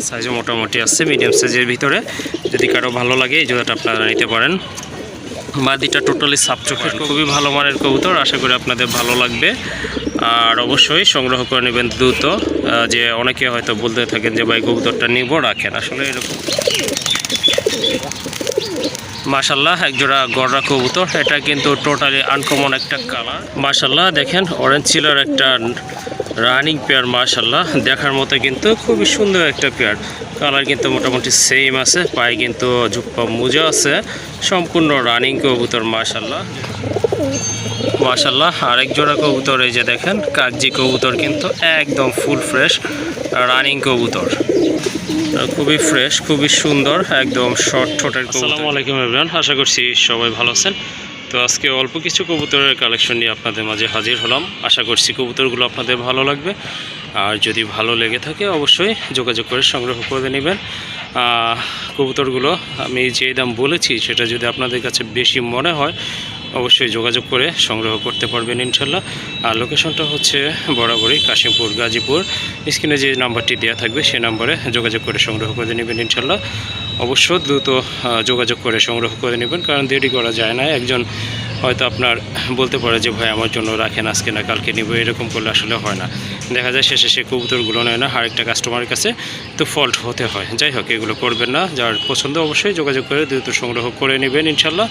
সাইজও মোটামুটি আছে, মিডিয়াম সাইজের ভিতরে। যদি কারো ভালো লাগে এই জোড়াটা আপনারা নিতে পারেন। মাদিটা টোটালি সাপ চোখের, খুবই ভালো মানের কবুতর, আশা করি আপনাদের ভালো লাগবে। আর অবশ্যই সংগ্রহ করে নেবেন দ্রুত। যে অনেকে হয়তো বলতে থাকেন যে ভাই কবুতরটা নিব, রাখেন, আসলে এরকম। মাশাল্লাহ একজোড়া গড়রা কবুতর, এটা কিন্তু টোটালি আনকমন একটা কালার। মাশাল্লাহ দেখেন অরেঞ্জ চিলার একটা রানিং পেয়ার, মাশাল্লাহ দেখার মতো কিন্তু খুবই সুন্দর একটা পেয়ার। কালার কিন্তু মোটামুটি সেম আছে, পায়ে কিন্তু ঝুপ্পা মোজা আছে, সম্পূর্ণ রানিং কবুতর মাশাল্লাহ। মাশাল্লাহ আরেক জোড়া কবুতর এই যে দেখেন, কাগজি কবুতর কিন্তু একদম ফুল ফ্রেশ রানিং কবুতর, খুবই ফ্রেশ, খুবই সুন্দর, একদম শর্ট ঠোঁটের কবুতর। আসসালামু আলাইকুম এভরিওয়ান, আশা করছি সবাই ভালো আছেন। তো আজকে অল্প কিছু কবুতরের কালেকশন নিয়ে আপনাদের মাঝে হাজির হলাম। আশা করছি কবুতরগুলো আপনাদের ভালো লাগবে। আর যদি ভালো লেগে থাকে অবশ্যই যোগাযোগ করে সংগ্রহ করে নেবেন। কবুতরগুলো আমি যে দাম বলেছি সেটা যদি আপনাদের কাছে বেশি মনে হয় অবশ্যই যোগাযোগ করে সংগ্রহ করতে পারবেন ইনশাল্লাহ। আর লোকেশনটা হচ্ছে বরাবরই কাশিমপুর, গাজীপুর। স্ক্রিনে যে নাম্বারটি দেওয়া থাকবে সেই নাম্বারে যোগাযোগ করে সংগ্রহ করে নেবেন ইনশাল্লাহ। অবশ্য দ্রুত যোগাযোগ করে সংগ্রহ করে নেবেন, কারণ দেরি করা যায় না। একজন হয়তো আপনার বলতে পারে যে ভাই আমার জন্য রাখেন, আজকে না কালকে নিব, এরকম করলে আসলে হয় না। দেখা যায় শেষে সে কবুতরগুলো নেয় না, আরেকটা কাস্টমারের কাছে তো ফল্ট হতে হয়। যাই হোক, এগুলো করবেন না। যার পছন্দ অবশ্যই যোগাযোগ করে দ্রুত সংগ্রহ করে নেবেন ইনশাল্লাহ।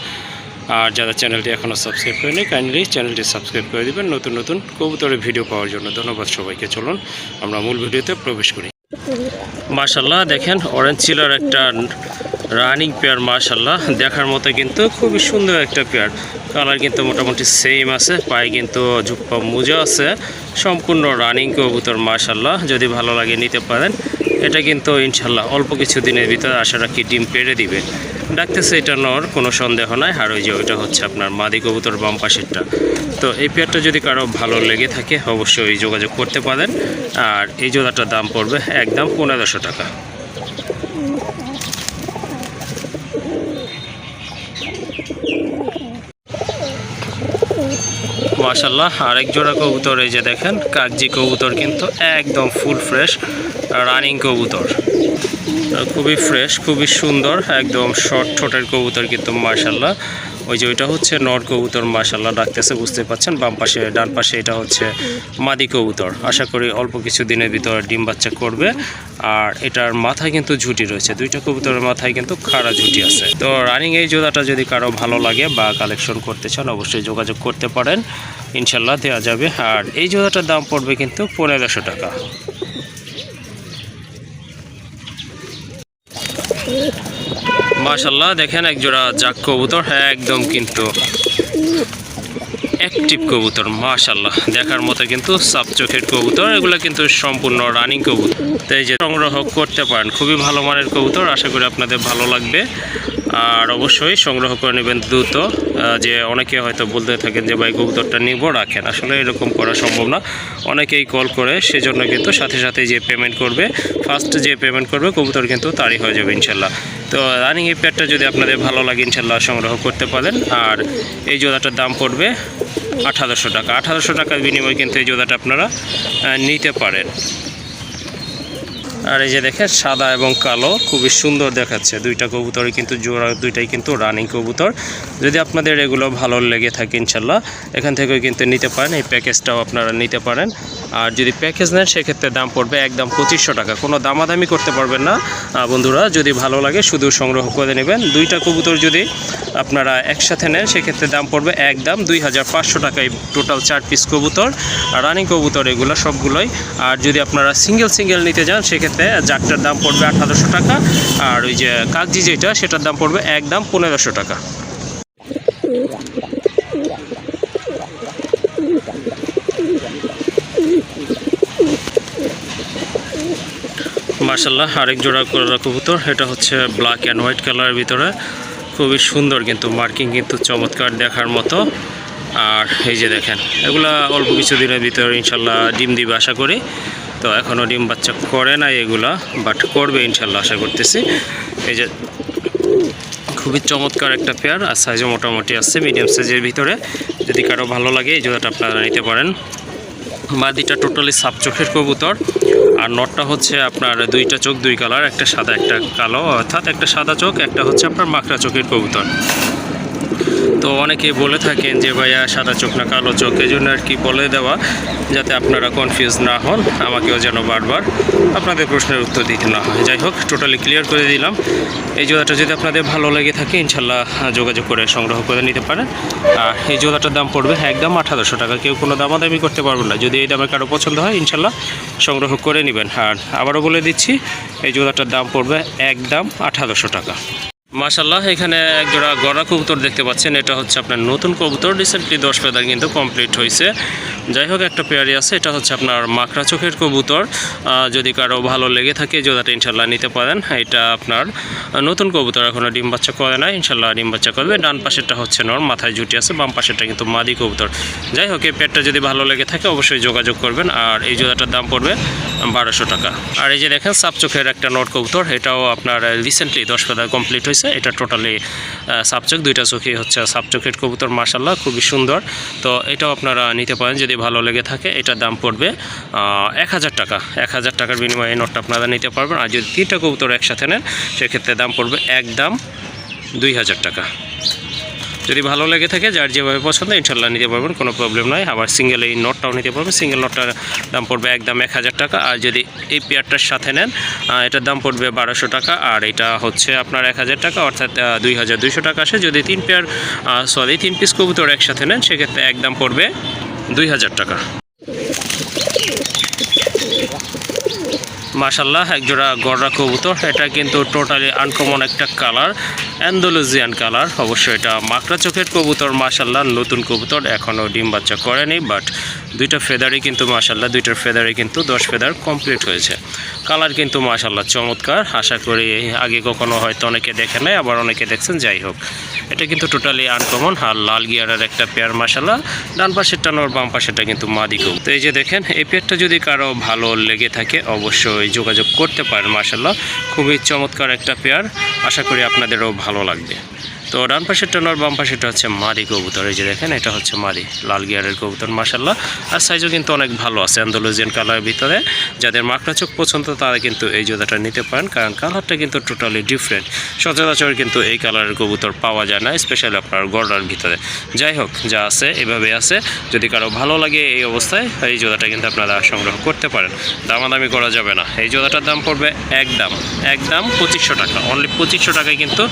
আর যারা চ্যানেলটি এখনও সাবস্ক্রাইব করেনি কাইন্ডলি চ্যানেলটি সাবস্ক্রাইব করে দেবেন নতুন নতুন কবুতরের ভিডিও পাওয়ার জন্য। ধন্যবাদ সবাইকে। চলুন আমরা মূল ভিডিওতে প্রবেশ করি। মাশাল্লাহ দেখেন অরেঞ্জ চিলার একটা রানিং পেয়ার, মাশাল্লাহ দেখার মতো কিন্তু খুবই সুন্দর একটা পেয়ার। কালার কিন্তু মোটামুটি সেম আছে, পায়ে কিন্তু ঝুপ্পা মোজা আছে, সম্পূর্ণ রানিং কবুতর মাশাল্লাহ। যদি ভালো লাগে নিতে পারেন। এটা কিন্তু ইনশাল্লাহ অল্প কিছু দিনের ভিতরে আশা রাখি ডিম পেড়ে দিবে। ডাকতেছে এটা নর, কোনো সন্দেহ নাই। আর ওই যে ওইটা হচ্ছে আপনার মাদি কবুতর বাম পাশেরটা। তো এই পেয়ারটা যদি কারো ভালো লেগে থাকে অবশ্যই যোগাযোগ করতে পারেন। আর এই জোড়াটার দাম পড়বে একদম 1500 টাকা। মাশাল্লাহ আরেক জোড়া কবুতর এই যে দেখেন, কাগজি কবুতর কিন্তু একদম ফুল ফ্রেশ রানিং কবুতর, খুবই ফ্রেশ, খুবই সুন্দর, একদম শর্ট ঠোঁটের কবুতর কিন্তু মাশাল্লাহ। ওই যে ওইটা হচ্ছে নর কবুতর মাশাল্লাহ ডাকতেছে, বুঝতে পাচ্ছেন। বাম পাশে ডান পাশে এটা হচ্ছে মাদি কবুতর। আশা করি অল্প কিছু দিনের ভিতরে ডিম বাচ্চা করবে। আর এটার মাথায় কিন্তু ঝুঁটি রয়েছে, দুইটা কবুতরের মাথায় কিন্তু খাড়া ঝুঁটি আছে। তো রানিং এই জোড়াটা যদি কারো ভালো লাগে বা কালেকশন করতে চান অবশ্যই যোগাযোগ করতে পারেন, ইনশাল্লাহ দেওয়া যাবে। আর এই জোড়াটার দাম পড়বে কিন্তু 1500 টাকা। মাশাল্লাহ দেখেন একজোড়া জাক কবুতর, একদম কিন্তু অ্যাক্টিভ কবুতর মাশাল্লাহ দেখার মতো কিন্তু সাপ চোখের কবুতর। এগুলো কিন্তু সম্পূর্ণ রানিং কবুতর, তাই যে সংগ্রহ করতে পারেন। খুবই ভালো মানের কবুতর, আশা করি আপনাদের ভালো লাগবে। আর অবশ্যই সংগ্রহ করে নেবেন দ্রুত। যে অনেকে হয়তো বলতে থাকেন যে ভাই কবুতরটা নিব, রাখেন, আসলে এরকম করা সম্ভব না। অনেকেই কল করে, সেজন্য কিন্তু সাথে সাথে যে পেমেন্ট করবে, ফার্স্ট যে পেমেন্ট করবে কবুতর কিন্তু তারই হয়ে যাবে ইনশাল্লাহ। তো রানিং এই পেয়ারটা যদি আপনাদের ভালো লাগে ইনশাল্লাহ সংগ্রহ করতে পারেন। আর এই জোড়াটার দাম পড়বে 1800 টাকা। 1800 টাকার বিনিময়ে কিন্তু এই জোড়াটা আপনারা নিতে পারেন। আর এই যে দেখেন সাদা এবং কালো, খুবই সুন্দর দেখাচ্ছে। দুইটা কবুতরই কিন্তু জোড়া, দুইটাই কিন্তু রানিং কবুতর। যদি আপনাদের এগুলো ভালো লেগে থাকে ইনশাল্লাহ এখান থেকেও কিন্তু নিতে পারেন, এই প্যাকেজটাও আপনারা নিতে পারেন। আর যদি প্যাকেজ নেন সেক্ষেত্রে দাম পড়বে একদম 2500 টাকা। কোনো দামাদামি করতে পারবেন না বন্ধুরা, যদি ভালো লাগে শুধু সংগ্রহ করে নেবেন। দুইটা কবুতর যদি আপনারা একসাথে নেন সেক্ষেত্রে দাম পড়বে একদম 2500 টাকায়। টোটাল 4 পিস কবুতর, রানিং কবুতর এগুলো সবগুলোই। আর যদি আপনারা সিঙ্গেল সিঙ্গেল নিতে যান সেক্ষেত্রে জাকটার দাম পড়বে 1800 টাকা। আর ওই যে কাগজি যেটা সেটার দাম পড়বে একদম 1500 টাকা। মাশাল্লাহ আরেক জোড়া করা কবুতর, এটা হচ্ছে ব্ল্যাক অ্যান্ড হোয়াইট কালারের ভিতরে, খুবই সুন্দর কিন্তু মার্কিং কিন্তু চমৎকার দেখার মতো। আর এই যে দেখেন এগুলা অল্প কিছু দিনের ভিতরে ইনশাল্লাহ ডিম দিবে আশা করি। তো এখনও ডিম বাচ্চা করে না এগুলা, বাট করবে ইনশাল্লাহ আশা করতেছি। এই যে খুবই চমৎকার একটা পেয়ার, আর সাইজও মোটামুটি আছে মিডিয়াম সাইজের ভিতরে। যদি কারো ভালো লাগে এই জোড়াটা আপনারা নিতে পারেন। মাদিটা টোটালি সাপ চোখের কবুতর, আর নটটা হচ্ছে আপনার দুইটা চোখ দুই কালার, একটা সাদা একটা কালো, অর্থাৎ একটা সাদা চোখ, একটা হচ্ছে আপনার মাকড়া চোখের কবুতর। তো অনেকে বলে থাকেন যে ভাইয়া সাদা চোখ না কালো চোখ, এই জন্য আর কি বলে দেওয়া যাতে আপনারা কনফিউজ না হন, আমাকেও যেন বারবার আপনাদের প্রশ্নের উত্তর দিতে না হয়। যাই হোক, টোটালি ক্লিয়ার করে দিলাম। এই জোড়াটা যদি আপনাদের ভালো লেগে থাকে ইনশাল্লাহ যোগাযোগ করে সংগ্রহ করে নিতে পারেন। আর এই জোড়াটার দাম পড়বে একদম 1800 টাকা, কেউ কোনো দামাদামি করতে পারবেন না। যদি এই দামে কারো পছন্দ হয় ইনশাল্লাহ সংগ্রহ করে নেবেন। আর আবারও বলে দিচ্ছি, এই জোড়াটার দাম পড়বে একদম 1800 টাকা। মাশাল্লাহ, এখানে এক জোড়া গড়া কবুতর দেখতে পাচ্ছেন, এটা হচ্ছে আপনার নতুন কবুতর, রিসেন্টলি 10 ফেদার কিন্তু কমপ্লিট হয়েছে। যাই হোক, একটা পেয়ারি আছে, এটা হচ্ছে আপনার মাকড়া চোখের কবুতর। যদি কারো ভালো লেগে থাকে জোড়াটা ইনশাল্লাহ নিতে পারেন। এটা আপনার নতুন কবুতর, এখনও ডিম বাচ্চা করে না, ইনশাল্লাহ ডিম বাচ্চা করবে। ডান পাশেরটা হচ্ছে নর, মাথায় জুটি আছে, বাম পাশেরটা কিন্তু মাদি কবুতর। যাই হোক, এই পেয়ারটা যদি ভালো লেগে থাকে অবশ্যই যোগাযোগ করবেন। আর এই জোড়াটার দাম পড়বে 1200 টাকা। আর এই যে দেখেন সাপ চোখের একটা নট কবুতর, এটাও আপনার রিসেন্টলি 10 ফেদার কমপ্লিট হয়েছে। এটা টোটালি সাপচোখ, দুইটা চোখই হচ্ছে সাপচোখের কবুতর, মাশাল্লাহ খুবই সুন্দর। তো এটাও আপনারা নিতে পারেন যদি ভালো লেগে থাকে। এটার দাম পড়বে 1000 টাকা। 1000 টাকার বিনিময়ে এই নোটটা আপনারা নিতে পারবেন। আর যদি 3টা কবুতর একসাথে নেন সেক্ষেত্রে দাম পড়বে একদম 2000 টাকা। যদি ভালো লেগে থাকে যার যেভাবে পছন্দ ইনশাল্লাহ নিতে পারবেন, কোনো প্রবলেম নয়। আবার সিঙ্গেল এই নোটটাও নিতে পারবেন, সিঙ্গেল নোটটার দাম পড়বে একদম 1000 টাকা। আর যদি এই পেয়ারটার সাথে নেন এটার দাম পড়বে 1200 টাকা। আর এটা হচ্ছে আপনার 1000 টাকা, অর্থাৎ 2200 টাকা আসে। যদি 3 পিস কবুতর একসাথে নেন সেক্ষেত্রে একদম পড়বে 2000 টাকা। মাশাল্লাহ, একজোড়া গড়া কবুতর, এটা কিন্তু টোটালি আনকমন একটা কালার, অ্যান্ডালুজিয়ান কালার। অবশ্যই এটা মাকড়া চোখের কবুতর, মাশাল্লাহ নতুন কবুতর, এখনও ডিম বাচ্চা করেনি। বাট দুইটা ফেদারই কিন্তু মাশাল্লাহ, দুইটার ফেদারই কিন্তু 10 ফেদার কমপ্লিট হয়েছে। কালার কিন্তু মাশাল্লাহ চমৎকার। আশা করি আগে কখনো হয়তো অনেকে দেখে নেয়, আবার অনেকে দেখছেন। যাই হোক, এটা কিন্তু টোটালি আনকমন। আর লাল গিয়ারের একটা পেয়ার, মাশাল্লাহ ডান পাশেরটা নর, বাম পাশেরটা কিন্তু মাদি কবুতর। তো এই যে দেখেন, এই পেয়ারটা যদি কারো ভালো লেগে থাকে অবশ্যই যোগাযোগ করতে পারেন। মাশাল্লাহ খুবই চমৎকার একটা পেয়ার, আশা করি আপনাদেরও ভালো লাগবে। তো ডান পাশেরটা নর, বাম পাশেরটা হচ্ছে মাদি কবুতর। এই যে দেখেন, এটা হচ্ছে মাদি লাল গিয়ারের কবুতর, মাশাল্লাহ। আর সাইজও কিন্তু অনেক ভালো আছে, অ্যান্ডালুজিয়ান কালারের ভিতরে। যাদের মাকড়া চোখ পছন্দ তারা কিন্তু এই জোড়াটা নিতে পারেন, কারণ কালারটা কিন্তু টোটালি ডিফারেন্ট। সচরাচর কিন্তু এই কালারের কবুতর পাওয়া যায় না, স্পেশালি আপনার গড়ার ভিতরে। যাই হোক, যা আছে এভাবে আছে। যদি কারো ভালো লাগে এই অবস্থায় এই জোড়াটা কিন্তু আপনারা সংগ্রহ করতে পারেন, দামাদামি করা যাবে না। এই জোড়াটার দাম পড়বে একদম 2500 টাকা। অনলি 2500 টাকায় কিন্তু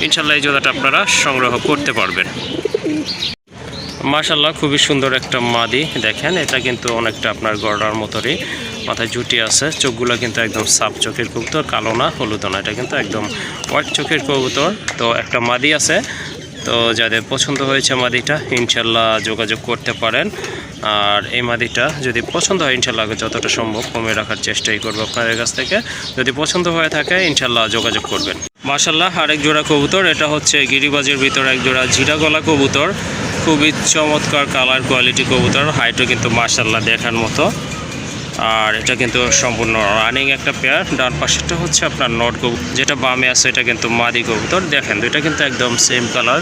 ইনশাল্লাহ এই জোড়াটা আপনারা সংগ্রহ করতে পারবেন। মাশাল্লাহ খুবই সুন্দর একটা মাদি, দেখেন এটা কিন্তু অনেকটা আপনার গড়ার মতোরই, মাথায় জুটি আছে, চোখগুলো কিন্তু একদম সাপ চোখের কবুতর, কালো না হলুদ না, এটা কিন্তু একদম হোয়াইট চোখের কবুতর। তো একটা মাদি আছে, তো যাদের পছন্দ হয়েছে মাদিটা ইনশাল্লাহ যোগাযোগ করতে পারেন। আর এই মাদিটা যদি পছন্দ হয় ইনশাল্লাহ যতটা সম্ভব কমে রাখার চেষ্টাই করবো আপনাদের কাছ থেকে। যদি পছন্দ হয়ে থাকে ইনশাল্লাহ যোগাযোগ করবেন। মাশাল্লাহ, আরেক জোড়া কবুতর, এটা হচ্ছে গিরিবাজের ভিতর এক জোড়া জিরা গলা কবুতর, খুবই চমৎকার কালার কোয়ালিটি কবুতর, হাইটও কিন্তু মাশাল্লাহ দেখার মতো। আর এটা কিন্তু সম্পূর্ণ রানিং একটা পেয়ার। ডান পাশেরটা হচ্ছে আপনার নট কবুতর, যেটা বামে আছে এটা কিন্তু মাদি কবুতর। দেখেন দুইটা কিন্তু একদম সেম কালার।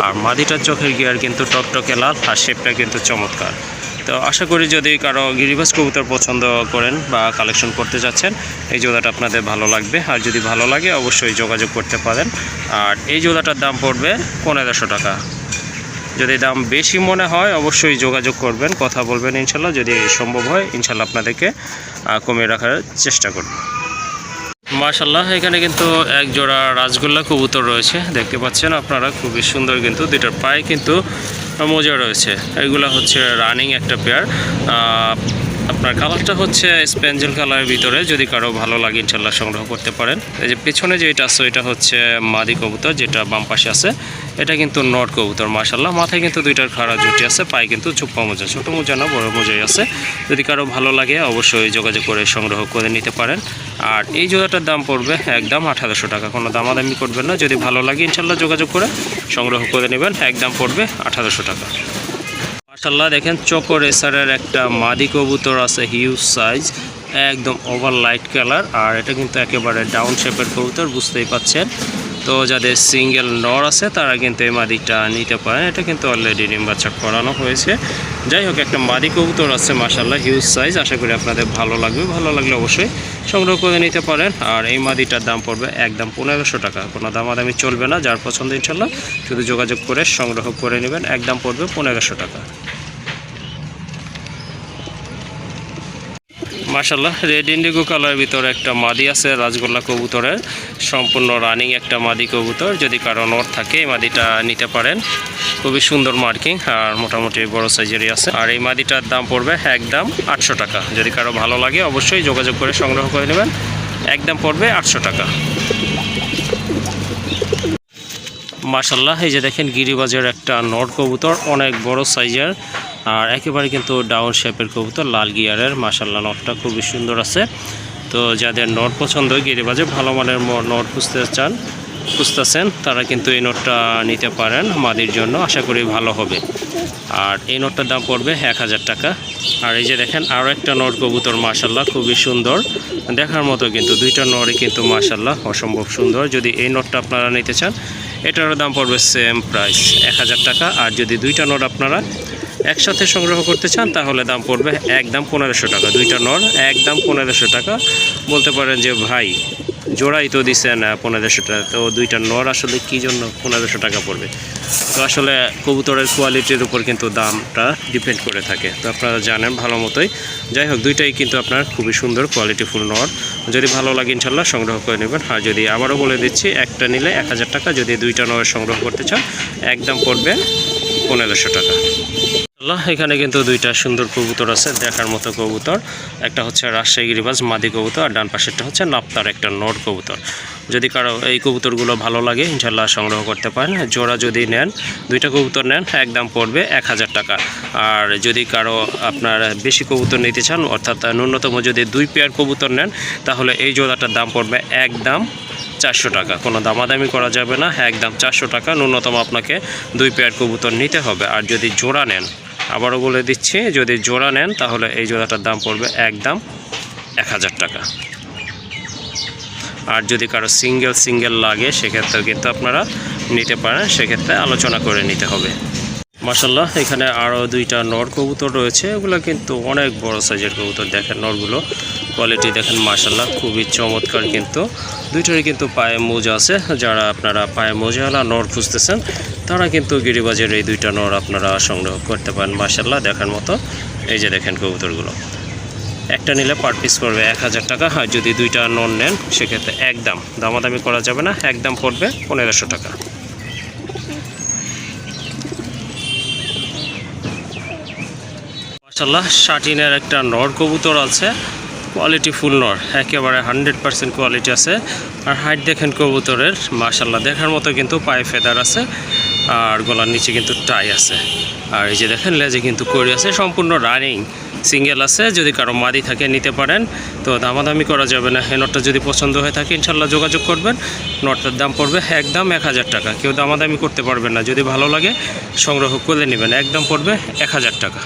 আর মাদিটার চোখের গিয়ার কিন্তু টকটকে লাল, আর শেপটা কিন্তু চমৎকার। তো আশা করি যদি কারো গিরিবাজ কবুতর পছন্দ করেন বা কালেকশন করতে যাচ্ছেন এই জোড়াটা আপনাদের ভালো লাগবে। আর যদি ভালো লাগে অবশ্যই যোগাযোগ করতে পারেন। আর এই জোড়াটার দাম পড়বে 1500 টাকা। যদি দাম বেশি মনে হয় অবশ্যই যোগাযোগ করবেন, কথা বলবেন ইনশাল্লাহ। যদি সম্ভব হয় ইনশাল্লাহ আপনাদেরকে কমিয়ে রাখার চেষ্টা করব। মাশাল্লাহ, এখানে কিন্তু এক জোড়া রাজগোল্লা কবুতর রয়েছে, দেখতে পাচ্ছেন আপনারা, খুবই সুন্দর। কিন্তু দুইটার পায়ে কিন্তু মোজা রয়েছে। এগুলো হচ্ছে রানিং একটা পেয়ার। আপনার কালারটা হচ্ছে স্পেঞ্জেল কালারের ভিতরে, যদি কারো ভালো লাগে ইনশাল্লাহ সংগ্রহ করতে পারেন। এই যে পেছনে যেটা আছে এটা হচ্ছে মাদি কবুতর, যেটা বাম পাশে আছে এটা কিন্তু নট কবুতর। মাশাল্লাহ, মাথায় কিন্তু দুইটার খাড়া জুটি আছে, পায়ে কিন্তু চুপ্পা মোজা, ছোটো মোজা না বড় মোজাই আছে। যদি কারো ভালো লাগে অবশ্যই যোগাযোগ করে সংগ্রহ করে নিতে পারেন। আর এই জোড়াটার দাম পড়বে একদম 1800 টাকা, কোনো দামাদামি করবেন না। যদি ভালো লাগে ইনশাল্লাহ যোগাযোগ করে সংগ্রহ করে নেবেন, একদম পড়বে 1800 টাকা। মাশাল্লাহ, দেখেন চকো রেসারের একটা মাদি কবুতর আছে, হিউজ সাইজ, একদম ওভার লাইট কালার। আর এটা কিন্তু একেবারে ডাউন শেপের কবুতর, বুঝতেই পাচ্ছেন। তো যাদের সিঙ্গেল নর আছে তারা কিন্তু এই মাদিটা নিতে পারেন। এটা কিন্তু অলরেডি ডিম বাচ্চা করানো হয়েছে। যাই হোক, একটা মাদি কবুতর আছে মাশাআল্লাহ, হিউজ সাইজ। আশা করি আপনাদের ভালো লাগবে। ভালো লাগলে অবশ্যই সংগ্রহ করে নিতে পারেন। আর এই মাদিটার দাম পড়বে একদম 1500 টাকা। কোনো দামাদামি চলবে না। যার পছন্দ ইনশাল্লাহ শুধু যোগাযোগ করে সংগ্রহ করে নেবেন। একদম পড়বে 1500 টাকা। মাশাআল্লাহ, রেড ইন্ডিগো কালারের ভিতরে একটা মাদি আছে রাজগোল্লা কবুতরের, সম্পূর্ণ রানিং একটা মাদি কবুতর। যদি কারো নর থাকে এই মাদিটা নিতে পারেন। খুবই সুন্দর মার্কিং আর মোটামুটি বড় সাইজেরই আছে। আর এই মাদিটার দাম পড়বে একদম 800 টাকা। যদি কারো ভালো লাগে অবশ্যই যোগাযোগ করে সংগ্রহ করে নেবেন। একদম পড়বে 800 টাকা। মাশাআল্লাহ, এই যে দেখেন গিরিবাজের একটা নর কবুতর, অনেক বড় সাইজের আর একেবারে কিন্তু ডাউন শেপের কবুতর, লাল গিয়ারের। মাশাআল্লাহ, নরটা খুবই সুন্দর আছে। তো যাদের নর পছন্দ, গিরিবাজে ভালো মানের নর খুঁজতেছেন তারা কিন্তু এই নটটা নিতে পারেন মাদির জন্য। আশা করি ভালো হবে। আর এই নটটার দাম পড়বে 1000 টাকা। আর এই যে দেখেন আরও একটা নর কবুতর, মাশাআল্লাহ খুবই সুন্দর দেখার মতো। কিন্তু দুইটা নরই কিন্তু মাশাআল্লাহ অসম্ভব সুন্দর। যদি এই নটটা আপনারা নিতে চান এটারও দাম পড়বে সেম প্রাইস 1000 টাকা। আর যদি দুইটা নর আপনারা একসাথে সংগ্রহ করতে চান তাহলে দাম পড়বে একদম 1500 টাকা। দুইটা নর একদম 1500 টাকা। বলতে পারেন যে ভাই জোড়াই তো দিচ্ছেন 1500 টাকা, তো দুইটা নর আসলে কী জন্য 1500 টাকা পড়বে? তো আসলে কবুতরের কোয়ালিটির উপর কিন্তু দামটা ডিপেন্ড করে থাকে, তো আপনারা জানেন ভালো মতোই। যাই হোক, দুইটাই কিন্তু আপনার খুবই সুন্দর কোয়ালিটিফুল নর। যদি ভালো লাগে ইনশাল্লাহ সংগ্রহ করে নেবেন। আর যদি আবারও বলে দিচ্ছি, একটা নিলে 1000 টাকা। যদি দুইটা নর সংগ্রহ করতে চান একদম পড়বে 1500 টাকা। এখানে কিন্তু দুইটা সুন্দর কবুতর আছে দেখার মতো কবুতর। একটা হচ্ছে রাজশাহী গিরিবাজ মাদি কবুতর, আর ডান পাশেরটা হচ্ছে নাপ্তার একটা নর কবুতর। যদি কারো এই কবুতরগুলো ভালো লাগে ইনশাল্লাহ সংগ্রহ করতে পারেন। জোড়া যদি নেন, দুইটা কবুতর নেন, একদম পড়বে 1000 টাকা। আর যদি কারো আপনার বেশি কবুতর নিতে চান, অর্থাৎ ন্যূনতম যদি 2 পেয়ার কবুতর নেন, তাহলে এই জোড়াটার দাম পড়বে একদম 400 টাকা। কোনো দামাদামি করা যাবে না, একদম 400 টাকা। ন্যূনতম আপনাকে 2 পেয়ার কবুতর নিতে হবে। আর যদি জোড়া নেন, আবারও বলে দিচ্ছি, যদি জোড়া নেন তাহলে এই জোড়াটার দাম পড়বে একদম 1000 টাকা। আর যদি কারো সিঙ্গেল লাগে সেক্ষেত্রে কিন্তু আপনারা নিতে পারেন, সেক্ষেত্রে আলোচনা করে নিতে হবে। মাশাআল্লাহ, এখানে আরও দুইটা নর কবুতর রয়েছে। এগুলো কিন্তু অনেক বড় সাইজের কবুতর। দেখেন নরগুলো কোয়ালিটি দেখেন মাশাআল্লাহ খুবই চমৎকার। কিন্তু দুইটারই কিন্তু পায়ে মোজা আছে। যারা আপনারা পায়ে মোজাওয়ালা নর খুঁজতেছেন তারা কিন্তু গিরিবাজের এই দুইটা নর আপনারা সংগ্রহ করতে পারেন। মাশাআল্লাহ দেখার মতো। এই যে দেখেন কবুতরগুলো, একটা নিলে পার পিস পড়বে 1000 টাকা। আর যদি দুইটা নর নেন সেক্ষেত্রে একদম দামাদামি করা যাবে না, একদম পড়বে 1500 টাকা। মাশাআল্লাহ, শাটিনের একটা নর কবুতর আছে, কোয়ালিটি ফুল নর, একেবারে 100% কোয়ালিটি আছে। আর হাইট দেখেন কবুতরের মাশাআল্লাহ দেখার মতো। কিন্তু পায়ে ফেদার আছে আর গলার নিচে কিন্তু টাই আছে। আর এই যে দেখেন লেজে কিন্তু কড়ি আছে। সম্পূর্ণ রানিং সিঙ্গেল আছে। যদি কারো মাদি থাকে নিতে পারেন, তো দামাদামি করা যাবে না। এই নটটা যদি পছন্দ হয়ে থাকে ইনশাল্লাহ যোগাযোগ করবেন। নটটার দাম পড়বে একদম 1000 টাকা। কেউ দামাদামি করতে পারবেন না। যদি ভালো লাগে সংগ্রহ করে নেবেন। একদম পড়বে 1000 টাকা।